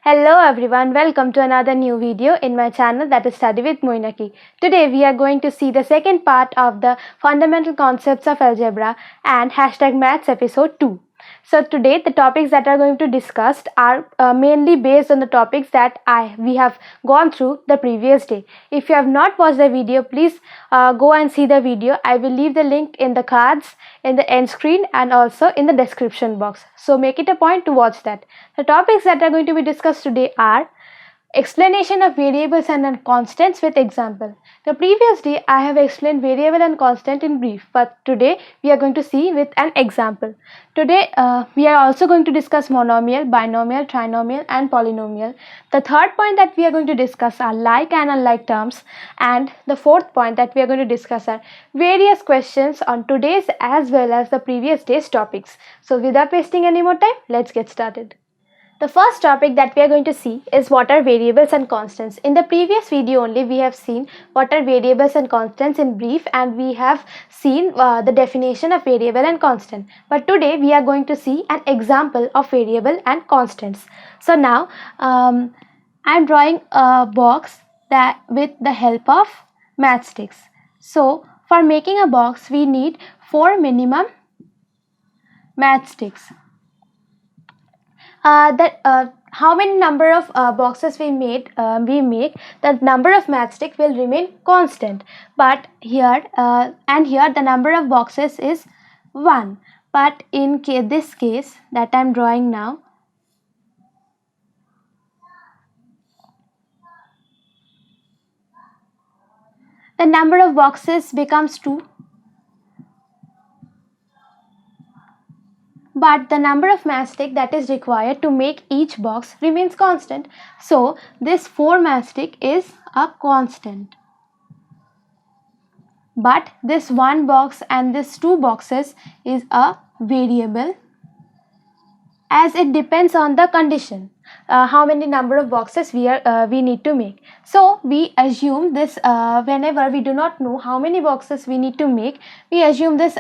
Hello everyone, welcome to another new video in my channel, that is Study With Mainakee. Today we are going to see the second part of the Fundamental Concepts of Algebra and #maths episode 2. So today the topics that are going to discussed are mainly based on the topics that we have gone through the previous day. If you have not watched the video, please go and see the video. I will leave the link in the cards, in the end screen, and also in the description box. So make it a point to watch that. The topics that are going to be discussed today are explanation of variables and constants with example. The previous day I have explained variable and constant in brief, but today we are going to see with an example. Today we are also going to discuss monomial, binomial, trinomial and polynomial. The third point that we are going to discuss are like and unlike terms, and the fourth point that we are going to discuss are various questions on today's as well as the previous day's topics. So without wasting any more time, let's get started. The first topic that we are going to see is what are variables and constants. In the previous video only we have seen what are variables and constants in brief, and we have seen the definition of variable and constant. But today we are going to see an example of variable and constants. So now I am drawing a box that with the help of matchsticks. So for making a box we need 4 minimum matchsticks. How many number of boxes we make, the number of matchstick will remain constant. But here the number of boxes is 1. But in this case that I am drawing now, the number of boxes becomes 2. But the number of matchstick that is required to make each box remains constant. So this 4 matchstick is a constant. But this 1 box and this 2 boxes is a variable, as it depends on the condition, how many number of boxes we need to make. So we assume this whenever we do not know how many boxes we need to make, we assume this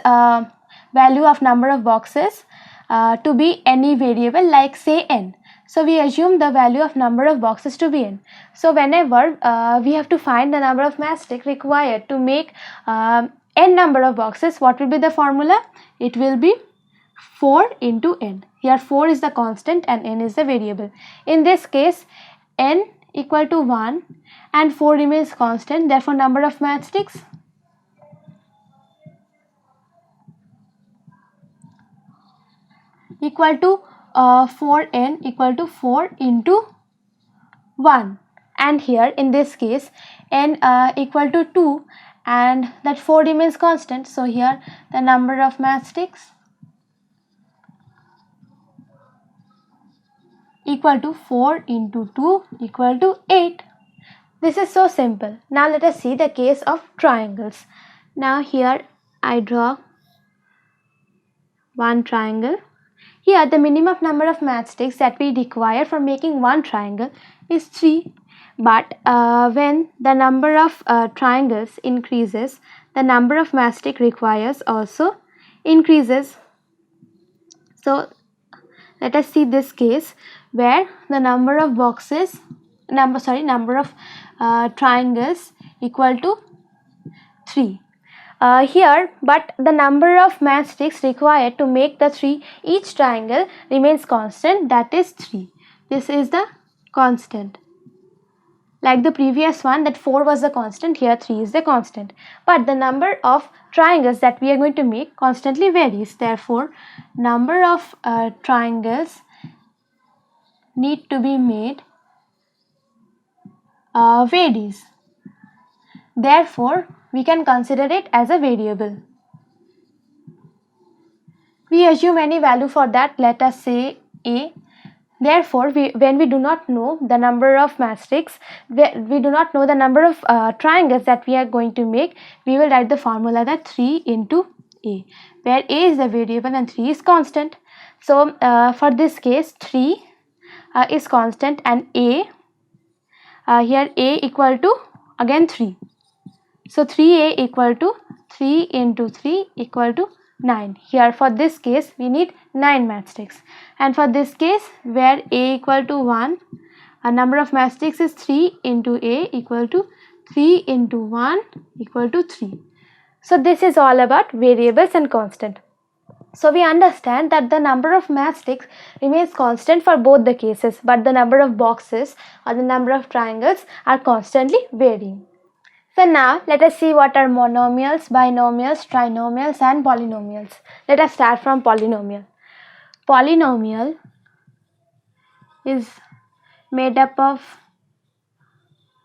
value of number of boxes to be any variable, like say n. So we assume the value of number of boxes to be n. So whenever we have to find the number of matchstick required to make n number of boxes, what will be the formula? It will be 4 into n. Here 4 is the constant and n is the variable. In this case n equal to 1 and 4 remains constant, therefore number of matchsticks equal to 4n equal to 4 into 1, and here in this case n equal to 2 and that 4 remains constant, so here the number of matchsticks equal to 4 into 2 equal to 8. This is so simple. Now let us see the case of triangles. Now here I draw one triangle. Here the minimum number of matchsticks that we require for making one triangle is 3. But when the number of triangles increases, the number of matchstick requires also increases. So let us see this case where the number of triangles equal to 3. Here, but the number of matchsticks required to make the each triangle remains constant, that is 3. This is the constant. Like the previous one, that 4 was the constant, here 3 is the constant. But the number of triangles that we are going to make constantly varies. Therefore, number of triangles need to be made varies. Therefore, we can consider it as a variable. We assume any value for that, let us say a. Therefore, when we do not know the number of matchsticks, we do not know the number of triangles that we are going to make, we will write the formula that 3 into a, where a is the variable and 3 is constant. So for this case 3 is constant, and a here a equal to again 3. So 3a equal to 3 into 3 equal to 9. Here for this case we need 9 matchsticks, and for this case where a equal to 1 A number of mathematics is 3 into a equal to 3 into 1 equal to 3. So this is all about variables and constant. So we understand that the number of matchsticks remains constant for both the cases, but the number of boxes or the number of triangles are constantly varying. So now let us see what are monomials, binomials, trinomials and polynomials. Let us start from polynomial. Polynomial is made up of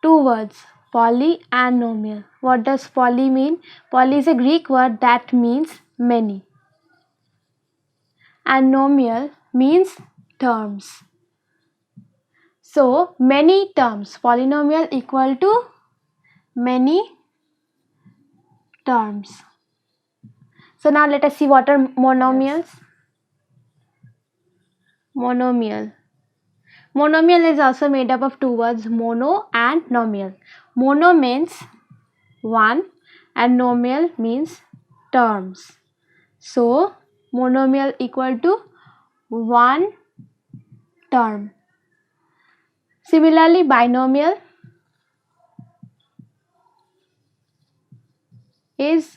two words, poly and nomial. What does poly mean? Poly is a Greek word that means many. And nomial means terms. So many terms, polynomial equal to many terms. So now let us see what are monomials. Monomial. Monomial is also made up of two words, mono and nomial. Mono means one and nomial means terms. So monomial equal to one term. Similarly, binomial is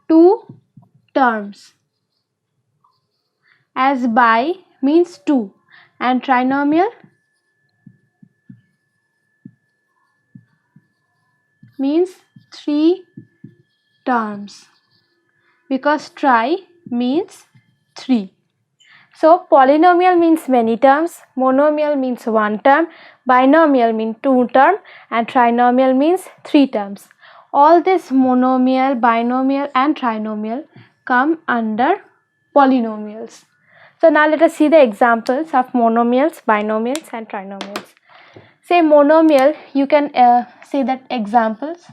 two terms, as bi means two and trinomial means three terms, because tri means three. So polynomial means many terms, monomial means one term, binomial means two term and trinomial means three terms. All this monomial, binomial and trinomial come under polynomials. So now let us see the examples of monomials, binomials and trinomials. Say monomial, you can say that examples.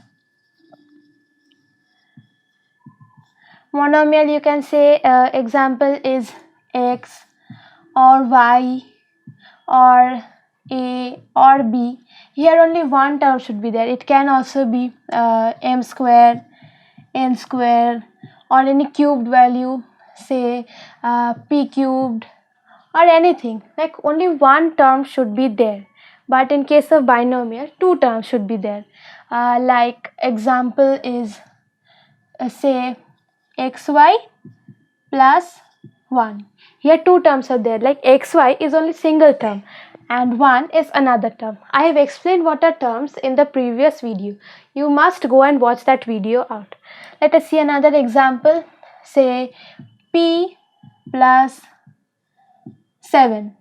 Monomial, you can say example is x or y or a or b. Here only one term should be there. It can also be m square, n square or any cubed value, say p cubed or anything. Like only one term should be there. But in case of binomial, two terms should be there. Like example is say xy plus 1. Here two terms are there, like xy is only single term and 1 is another term. I have explained what are terms in the previous video. You must go and watch that video out. Let us see another example. Say p plus 7.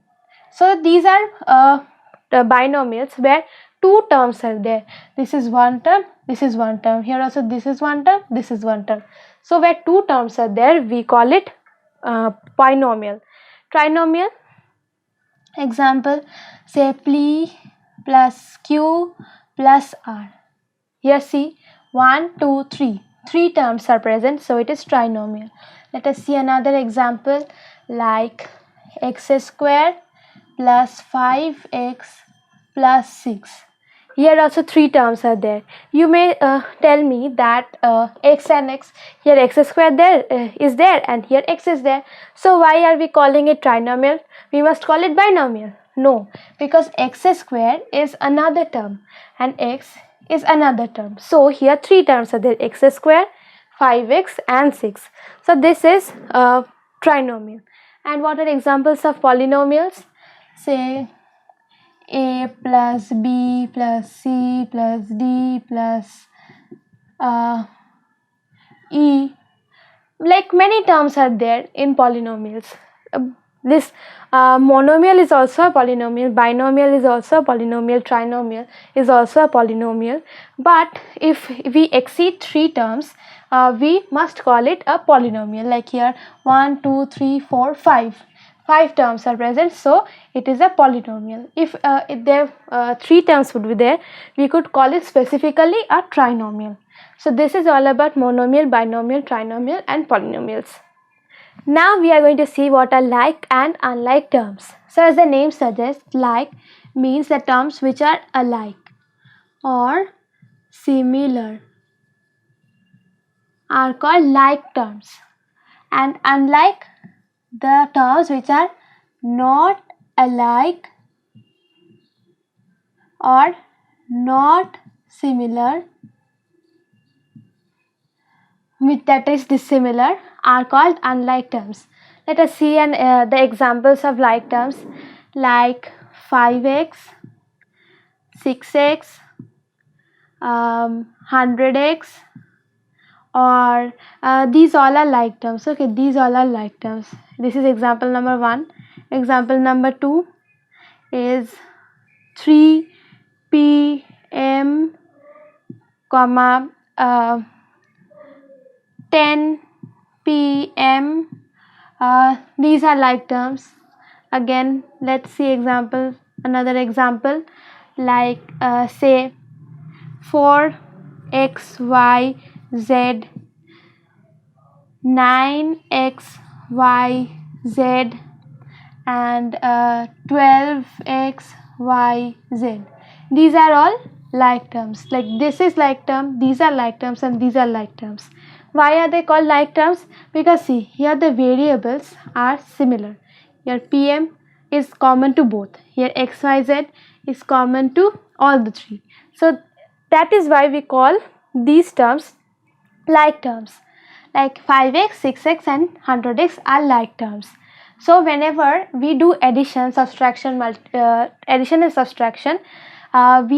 So these are the binomials where two terms are there. This is one term, this is one term. Here also this is one term, this is one term. So where two terms are there, we call it binomial. Trinomial, example, say p plus q plus r. Here see 1, 2, 3. Three terms are present, so it is trinomial. Let us see another example like x square plus 5x plus 6. Here also three terms are there. You may tell me that x and x, here x square there is there and here x is there. So why are we calling it trinomial? We must call it binomial. No, because x square is another term and x is another term. So here three terms are there, x square, 5x and 6. So this is trinomial. And what are examples of polynomials? Say a plus b plus c plus d plus e. Like many terms are there in polynomials. This monomial is also a polynomial, binomial is also a polynomial, trinomial is also a polynomial. But if we exceed three terms, we must call it a polynomial. Like here 1, 2, 3, 4, 5. 5 terms are present, so it is a polynomial. If there three terms would be there, we could call it specifically a trinomial. So this is all about monomial, binomial, trinomial and polynomials. Now we are going to see what are like and unlike terms. So as the name suggests, like means the terms which are alike or similar are called like terms, and unlike the terms which are not alike or not similar, which that is dissimilar, are called unlike terms. Let us see the examples of like terms like 5x, 6x, 100x, or these all are like terms. Okay, these all are like terms. This is example number 1. Example number 2 is 3 p.m. comma 10 p.m. These are like terms. Again, let's see another example like say 4xyz, 9xyz, and 12xyz. These are all like terms. Like this is like term, these are like terms, and these are like terms. Why are they called like terms? Because see, here the variables are similar. Here pm is common to both. Here xyz is common to all the three. So that is why we call these terms like terms. Like 5x, 6x, and 100x are like terms. So whenever we do addition and subtraction, we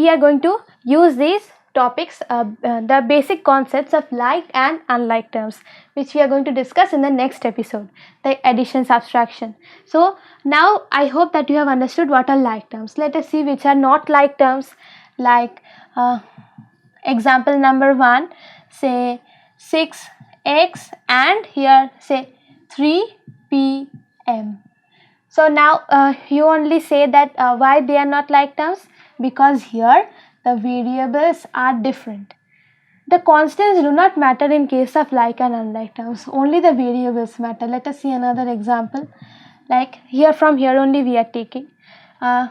are going to use these topics, the basic concepts of like and unlike terms, which we are going to discuss in the next episode, the addition, subtraction. So now I hope that you have understood what are like terms. Let us see which are not like terms. Like example number 1, say 6x, and here say 3 p.m. So now you only say that why they are not like terms, because here the variables are different. The constants do not matter in case of like and unlike terms, only the variables matter. Let us see another example. Like here, from here only we are taking 10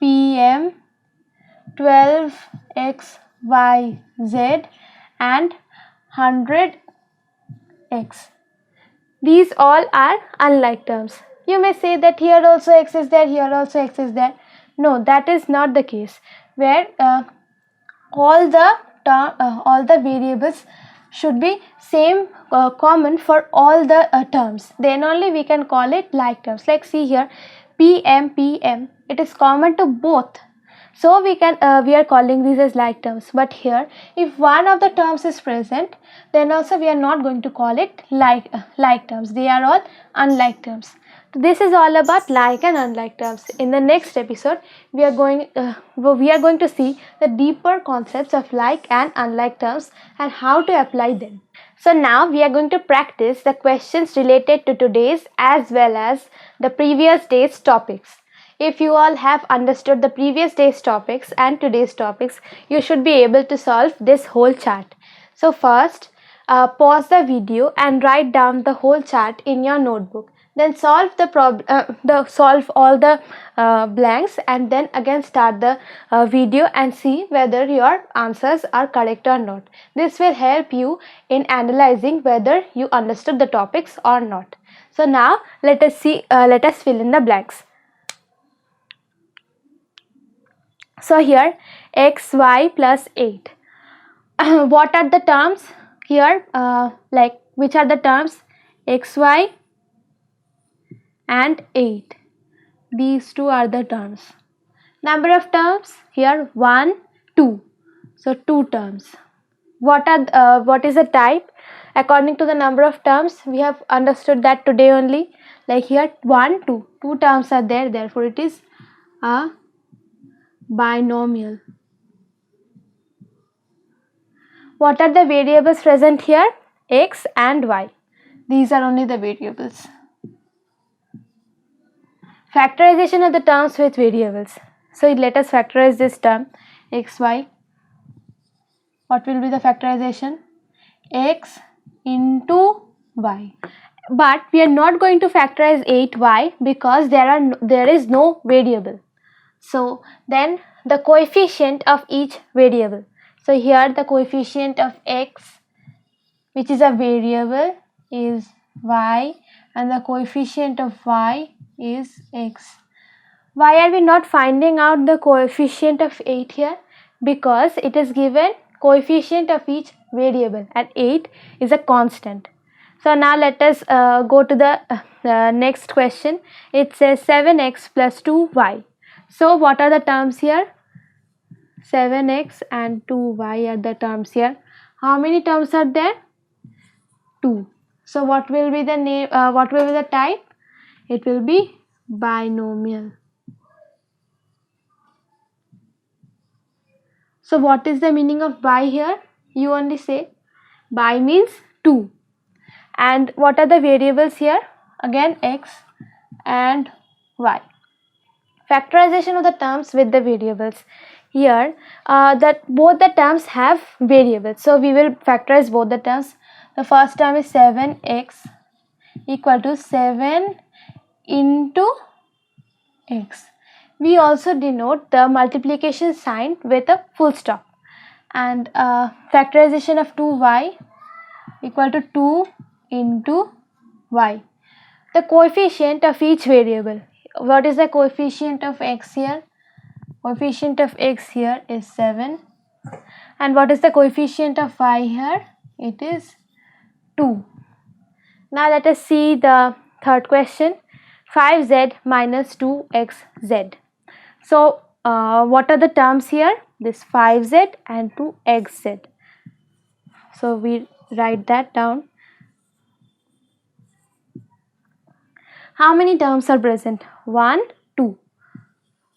p.m, 12xyz, and 100x. These all are unlike terms. You may say that here also x is there, here also x is there. No, that is not the case, where all the variables should be same, common for all the terms. Then only we can call it like terms. Like see here, pm, it is common to both. So we are calling these as like terms. But here, if one of the terms is present, then also we are not going to call it like terms. They are all unlike terms. This is all about like and unlike terms. In the next episode, we are going to see the deeper concepts of like and unlike terms and how to apply them. So now we are going to practice the questions related to today's as well as the previous day's topics. If you all have understood the previous day's topics and today's topics, you should be able to solve this whole chart. So first, pause the video and write down the whole chart in your notebook. Then solve solve all the blanks, and then again start the video and see whether your answers are correct or not. This will help you in analyzing whether you understood the topics or not. So now let us fill in the blanks. So here x, y plus 8. What are the terms here? Like which are the terms? X, y and 8. These two are the terms. Number of terms here 1, 2. So 2 terms. What is the type? According to the number of terms, we have understood that today only. Like here 1, 2. 2 terms are there, therefore it is a binomial. What are the variables present here? X and y. These are only the variables. Factorization of the terms with variables. So let us factorize this term x, y. What will be the factorization? X into y. But we are not going to factorize 8y because there is no variable. So then the coefficient of each variable. So here the coefficient of x, which is a variable, is y, and the coefficient of y is x. Why are we not finding out the coefficient of 8 here? Because it is given coefficient of each variable and 8 is a constant. So now let us go to the next question. It says 7x plus 2y. So what are the terms here? 7x and 2y are the terms here. How many terms are there? 2. So what will be the name? What will be the type? It will be binomial. So what is the meaning of bi here? You only say bi means 2. And what are the variables here? Again x and y. Factorization of the terms with the variables. Here that both the terms have variables. So we will factorize both the terms. The first term is 7x equal to 7 into x. We also denote the multiplication sign with a full stop. And factorization of 2y equal to 2 into y. The coefficient of each variable. What is the coefficient of x here? Coefficient of x here is 7. And what is the coefficient of y here? It is 2. Now let us see the third question. 5z minus 2xz. So what are the terms here? This 5z and 2xz. So we write that down. How many terms are present? 1, 2.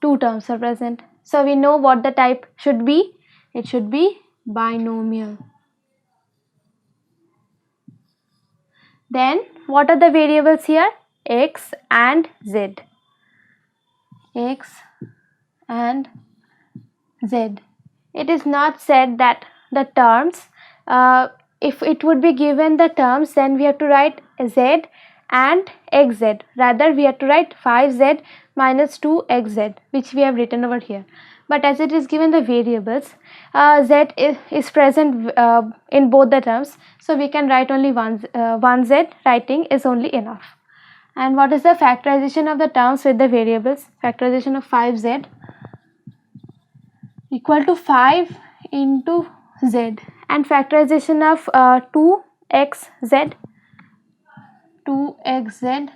2 terms are present. So we know what the type should be. It should be binomial. Then what are the variables here? X and z. X and z. It is not said that the terms, if it would be given the terms, then we have to write z and xz. Rather we have to write 5z minus 2xz, which we have written over here. But as it is given the variables, z is present in both the terms, so we can write only one z. Writing is only enough. And what is the factorization of the terms with the variables? Factorization of 5z equal to 5 into z, and factorization of 2xz, 2xz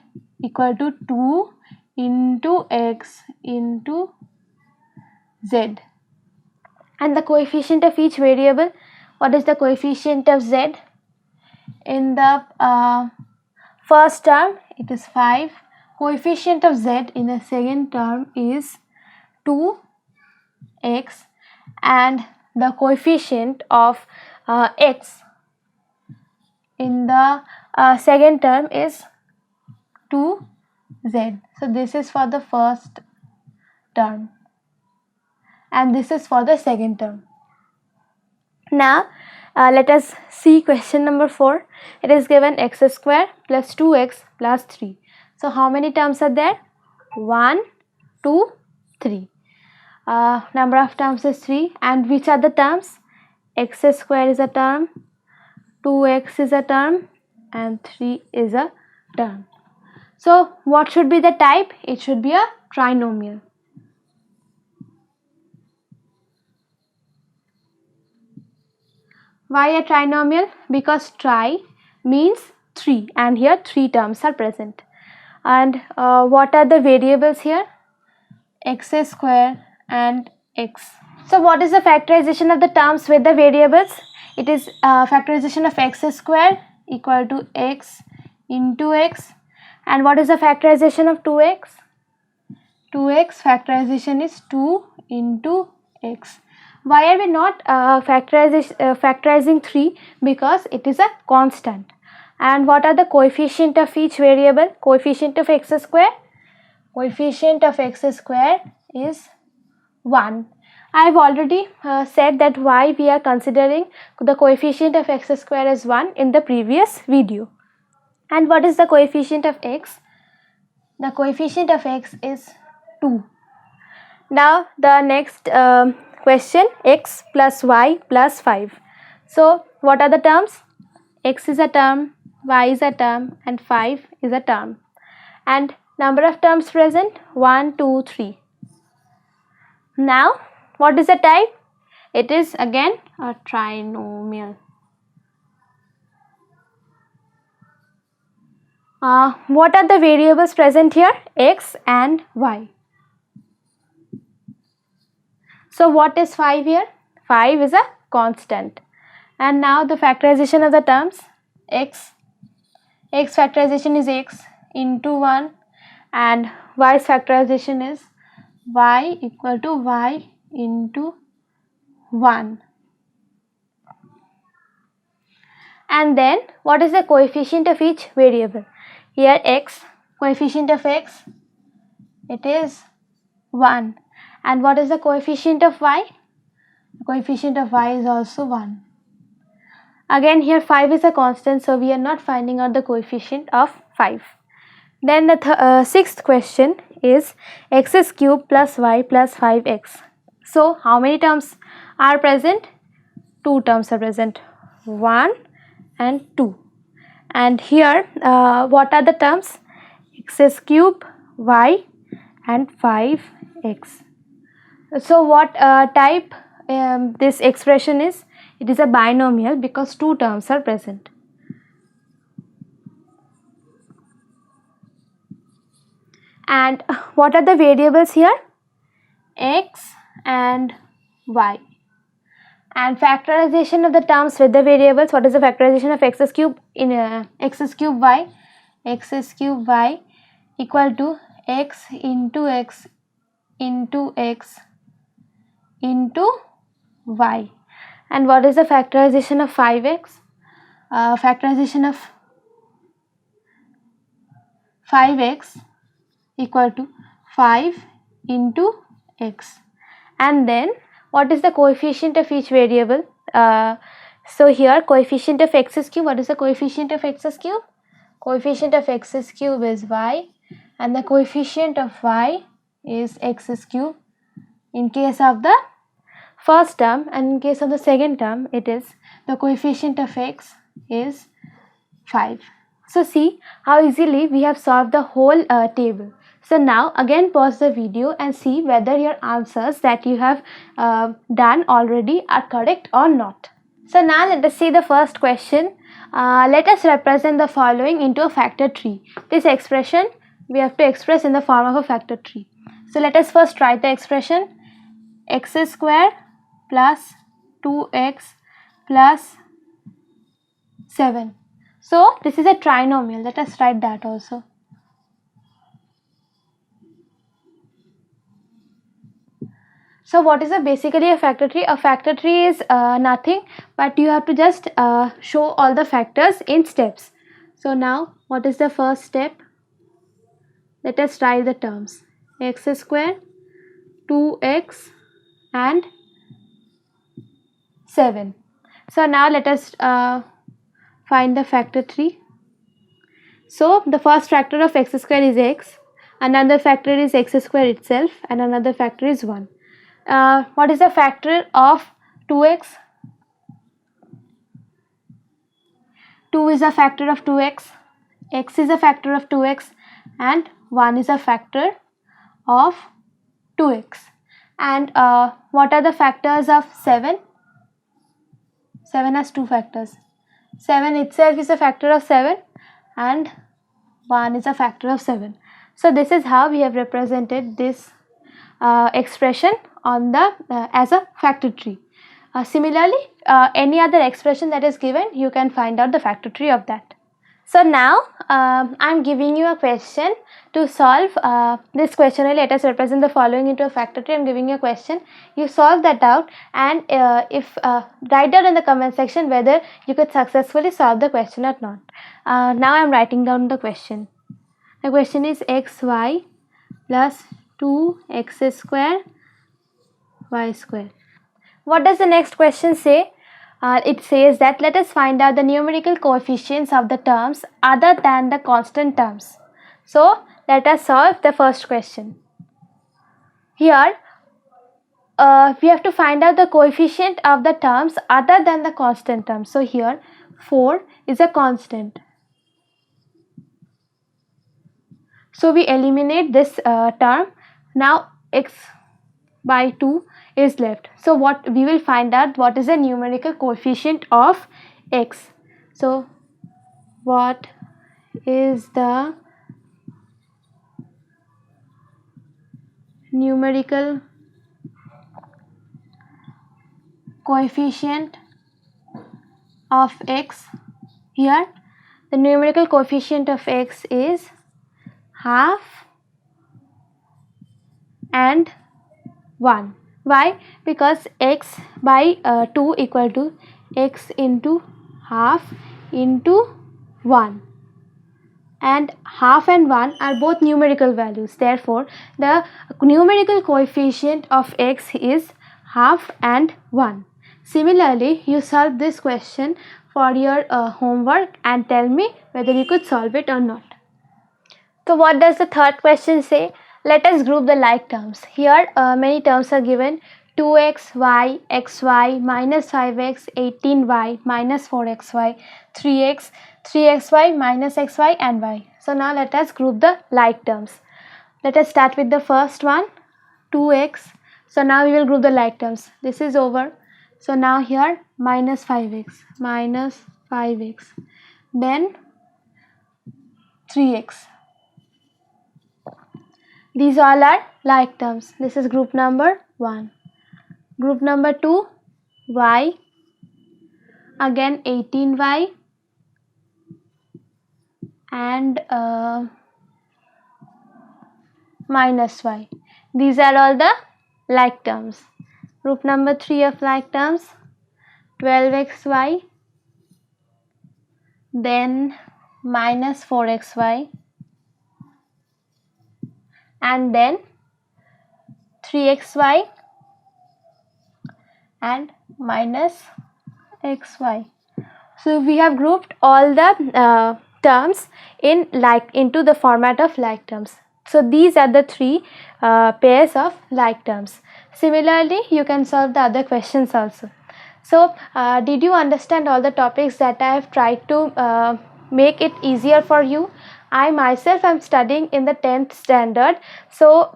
equal to 2 into x into z. And the coefficient of each variable. What is the coefficient of z? In the first term it is 5. Coefficient of z in the second term is 2x, and the coefficient of x in the second term is 2z. So this is for the first term and this is for the second term. Now let us see question number 4. It is given x square plus 2x plus 3. So how many terms are there? 1, 2, 3. Number of terms is 3. And which are the terms? X square is a term, 2x is a term, and 3 is a term. So what should be the type? It should be a trinomial. Why a trinomial? Because tri means 3 and here 3 terms are present. And what are the variables here? X square and x. So what is the factorization of the terms with the variables? It is factorization of x square equal to x into x. And what is the factorization of 2x? 2x factorization is 2 into x. Why are we not factorizing 3? Because it is a constant. And what are the coefficient of each variable? Coefficient of x square? Coefficient of x square is 1. I have already said that why we are considering the coefficient of x square as 1 in the previous video. And what is the coefficient of x? The coefficient of x is 2. Now the next question, x plus y plus 5. So what are the terms? X is a term, y is a term and 5 is a term. And number of terms present 1, 2, 3. Now what is the type? It is again a trinomial. What are the variables present here? X and y. So what is 5 here? 5 is a constant. And now the factorization of the terms. X factorization is x into 1 and y's factorization is y equal to y into 1. And then what is the coefficient of each variable? Here x, coefficient of x, it is 1. And what is the coefficient of y? The coefficient of y is also 1. Again here 5 is a constant, so we are not finding out the coefficient of 5. Then the sixth question is x cube plus y plus 5x. So how many terms are present? 2 terms are present, 1 and 2. And here what are the terms? X cube, y and 5x. So what type this expression is? It is a binomial because 2 terms are present. And what are the variables here? X and y. And factorization of the terms with the variables. What is the factorization of x cube in x cube y? X cube y equal to x into x into x into y. And what is the factorization of 5x? Factorization of 5x equal to 5 into x. And then what is the coefficient of each variable? So here coefficient of x cube. What is the coefficient of x cube? Coefficient of x cube is y and the coefficient of y is x cube in case of the first term, and in case of the second term it is the coefficient of x is 5. So see how easily we have solved the whole table. So now again pause the video and see whether your answers that you have done already are correct or not. So now let us see the first question. Let us represent the following into a factor tree. This expression we have to express in the form of a factor tree. So let us first write the expression x square plus 2x plus 7. So this is a trinomial. Let us write that also. So what is basically a factor tree? A factor tree is nothing but you have to just show all the factors in steps. So now what is the first step? Let us write the terms x square, 2x and 7. So now let us find the factor tree. So the first factor of x square is x, another factor is x square itself and another factor is 1. What is the factor of 2x? 2 is a factor of 2x, x is a factor of 2x and 1 is a factor of 2x. And what are the factors of 7? 7 has 2 factors. 7 itself is a factor of 7 and 1 is a factor of 7. So this is how we have represented this expression on the as a factor tree. Similarly, any other expression that is given, you can find out the factor tree of that. So now I am giving you a question to solve this question. Let us represent the following into a factor tree. I am giving you a question. You solve that out and if write down in the comment section whether you could successfully solve the question or not. Now I am writing down the question. The question is xy plus 2x square y square. What does the next question say? It says that let us find out the numerical coefficients of the terms other than the constant terms. So let us solve the first question. Here we have to find out the coefficient of the terms other than the constant terms. So here 4 is a constant. So we eliminate this term. Now x by 2 is left. So what we will find out what is the numerical coefficient of x. So what is the numerical coefficient of x? Here the numerical coefficient of x is half and 1. Why? Because x by 2 equal to x into half into 1, and half and 1 are both numerical values. Therefore the numerical coefficient of x is half and 1. Similarly, you solve this question for your homework and tell me whether you could solve it or not. So what does the third question say? Let us group the like terms. Here many terms are given: 2xy, xy, minus 5x, 18y, minus 4xy, 3x, 3xy, minus xy and y. So now let us group the like terms. Let us start with the first one, 2x. So now we will group the like terms. This is over. So now here minus 5x, then 3x. These all are like terms. This is group number 1. Group number 2, y, again 18y and minus y. These are all the like terms. Group number 3 of like terms, 12xy, then minus 4xy, and then 3xy and minus xy. So we have grouped all the terms into the format of like terms. So these are the three pairs of like terms. Similarly, you can solve the other questions also. So did you understand all the topics that I have tried to make it easier for you? I myself am studying in the 10th standard. So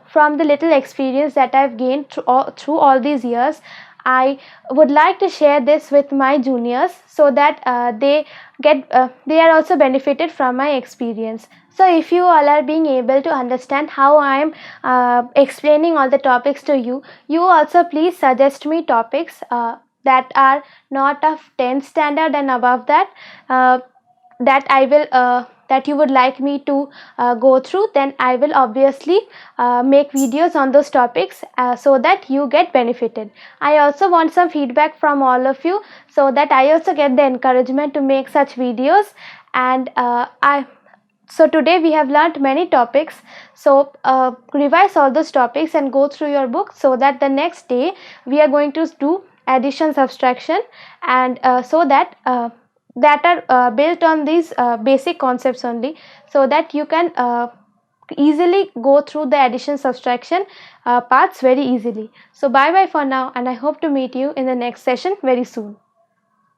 from the little experience that I have gained through all these years, I would like to share this with my juniors so that they are also benefited from my experience. So if you all are being able to understand how I am explaining all the topics to you, you also please suggest me topics that are not of 10th standard and above that, that you would like me to go through. Then I will obviously make videos on those topics so that you get benefited. I also want some feedback from all of you so that I also get the encouragement to make such videos. And so today we have learnt many topics. So revise all those topics and go through your book so that the next day we are going to do addition, subtraction, and so that are built on these basic concepts only, so that you can easily go through the addition, subtraction parts very easily. So bye bye for now, and I hope to meet you in the next session very soon.